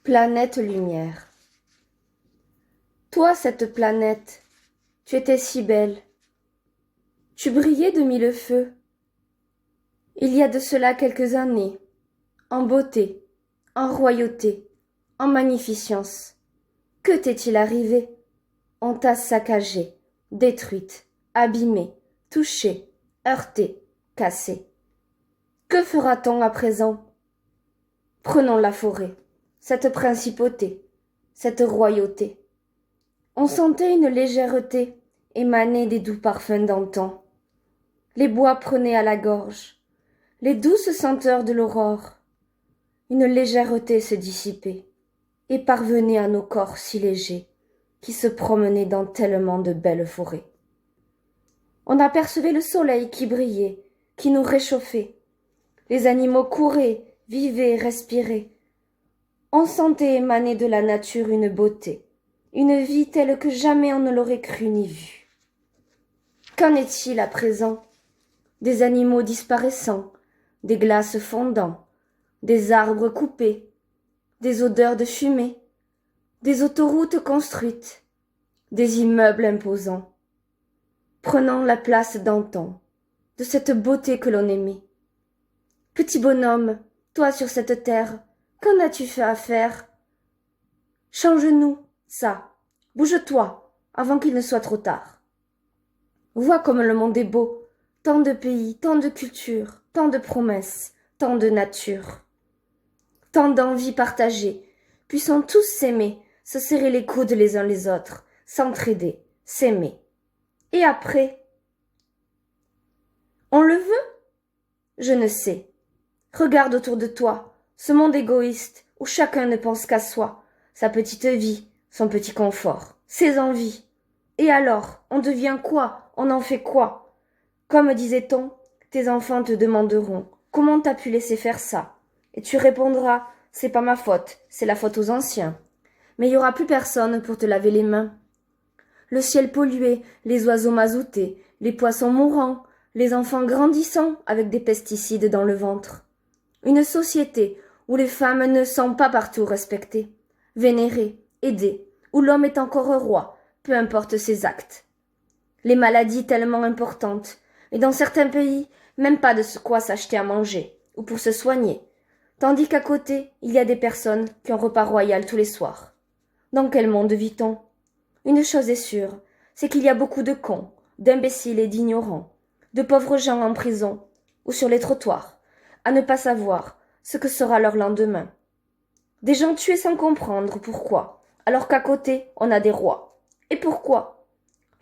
Planète lumière. Toi, cette planète, tu étais si belle. Tu brillais de mille feux. Il y a de cela quelques années, en beauté, en royauté, en magnificence. Que t'est-il arrivé? On t'a saccagée, détruite, abîmée, touchée, heurtée, cassée. Que fera-t-on à présent? Prenons la forêt, cette principauté, cette royauté. On sentait une légèreté émaner des doux parfums d'antan. Les bois prenaient à la gorge, les douces senteurs de l'aurore. Une légèreté se dissipait et parvenait à nos corps si légers qui se promenaient dans tellement de belles forêts. On apercevait le soleil qui brillait, qui nous réchauffait. Les animaux couraient, vivaient, respiraient. On sentait émaner de la nature une beauté, une vie telle que jamais on ne l'aurait crue ni vue. Qu'en est-il à présent? Des animaux disparaissant, des glaces fondant, des arbres coupés, des odeurs de fumée, des autoroutes construites, des immeubles imposants, prenant la place d'antan, de cette beauté que l'on aimait. Petit bonhomme, toi sur cette terre, qu'en as-tu fait à faire? Change-nous, ça, bouge-toi, avant qu'il ne soit trop tard. Vois comme le monde est beau, tant de pays, tant de cultures, tant de promesses, tant de nature. Tant d'envies partagées, puissons tous s'aimer, se serrer les coudes les uns les autres, s'entraider, s'aimer. Et après? On le veut? Je ne sais. Regarde autour de toi, ce monde égoïste, où chacun ne pense qu'à soi, sa petite vie, son petit confort, ses envies. Et alors, on devient quoi? On en fait quoi? Comme disait-on, tes enfants te demanderont comment t'as pu laisser faire ça? Et tu répondras, c'est pas ma faute, c'est la faute aux anciens. Mais il y aura plus personne pour te laver les mains. Le ciel pollué, les oiseaux mazoutés, les poissons mourants, les enfants grandissant avec des pesticides dans le ventre. Une société où les femmes ne sont pas partout respectées, vénérées, aidées, où l'homme est encore roi, peu importe ses actes. Les maladies tellement importantes, et dans certains pays, même pas de quoi s'acheter à manger, ou pour se soigner, tandis qu'à côté, il y a des personnes qui ont repas royal tous les soirs. Dans quel monde vit-on? Une chose est sûre, c'est qu'il y a beaucoup de cons, d'imbéciles et d'ignorants, de pauvres gens en prison, ou sur les trottoirs, à ne pas savoir ce que sera leur lendemain. Des gens tués sans comprendre pourquoi, alors qu'à côté, on a des rois. Et pourquoi?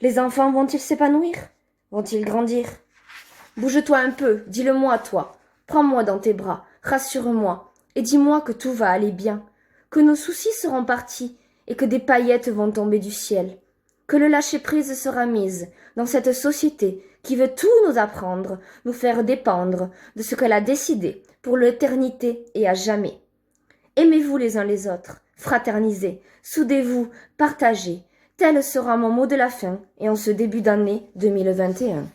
Les enfants vont-ils s'épanouir? Vont-ils grandir? Bouge-toi un peu, dis-le-moi, toi. Prends-moi dans tes bras, rassure-moi, et dis-moi que tout va aller bien, que nos soucis seront partis, et que des paillettes vont tomber du ciel, que le lâcher-prise sera mise dans cette société qui veut tout nous apprendre, nous faire dépendre de ce qu'elle a décidé pour l'éternité et à jamais. Aimez-vous les uns les autres, fraternisez, soudez-vous, partagez. Tel sera mon mot de la fin et en ce début d'année 2021.